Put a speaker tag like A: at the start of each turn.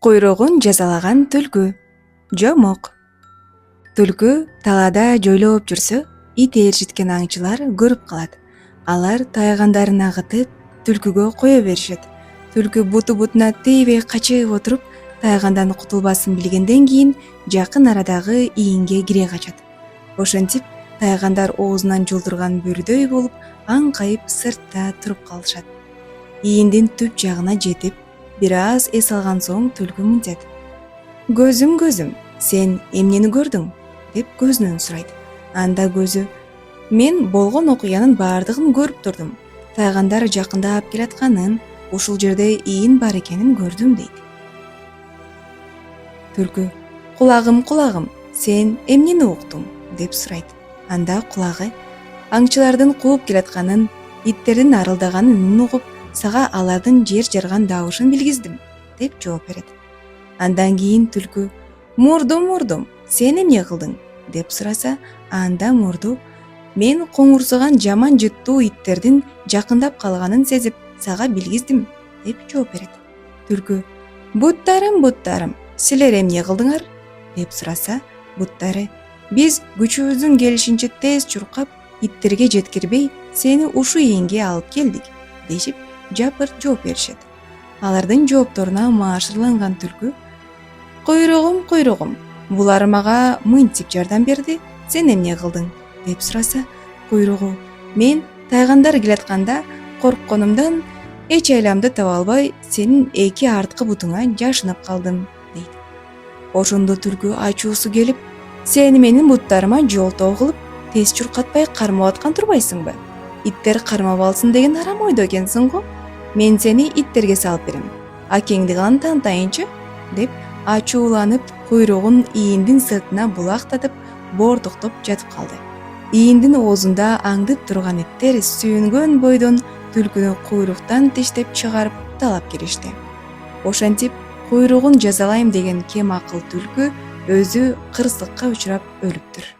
A: Куйругун жазалаган түлкү. Жомок. Түлкү талаада жойлоп жүрсө, ит ээрчиткен аңчылар көрүп калат. Алар таягандарын агытып, түлкүгө кое беришет. Түлкү буту-бутуна тийбей качып отуруп, таягандан кутулбасын билгенден кийин жакын арадагы ийинге кире качат. Ошентип, таягандар оозунан жолдурган бөрүдөй болуп, аңкайып сыртта туруп калышат. Ийиндин түп жагына жетип, бир аз эс алган соң түлкү мынтет. Көзүм, сен эмнени көрдүң? Деп көзүнөн сурайт. Анда көзү: мен болгон окуянын баардыгын көрүп турдум. Таягандар жакындап келатканын, ушул жерде ийин бар экенин көрдүм дейт. Түлкү: кулагым, сен эмнени уктуң? Деп сурайт. Анда кулагы: аңчылардын кууп келатканын, иттердин арылдаганын угуп, сага алардын жер жарган дабышын билгиздим, деп жооп берет. Андан кийин түлкү: мурдум, сен эмне кылдың? Деп сураса, анда мурду: мен коңурсуган жаман жыттуу иттердин жакындап калганын сезип, сага билгиздим, деп жооп берет. Түлкү: буттарым, силер эмне кылдыңар? Деп сураса, буттары: биз күчүбүздүн келишинче тез чуркап, иттерге жеткирбей, сени ушу ийинге алып келдик, дешип жапыр жооп беришет. Алардын жоопторуна маашырланган түлкү: Куйругум, булар мага мынтип жардам берди, сен эмне кылдың? Деп сураса, куйругу: мен тайгандар келатканда коркконумдан эч айламды таба албай, сенин эки арткы бутуңа жашынып калдым, дейт. Ошондо түлкү ачуусу келип: сен менин буттарыма жолтоо кылып, тез чуркатпай кармап аткан турбайсыңбы? Иттер кармап алсын деген арам ойдо экенсиң го. Мен сени иттерге салып берем. Акеңди кылан тантайынчы, деп ачууланып, куйругун ийиндин сыртына булактатып, боортуктоп жатып калды. Ийиндин оозунда аңдып турган иттер сүйүнгөн бойдон түлкүнү куйруктан тиштеп чыгарып талап келишти. Ошентип, куйругун жазалайм деген кем акыл түлкү өзү кырсыкка учурап өлүптүр.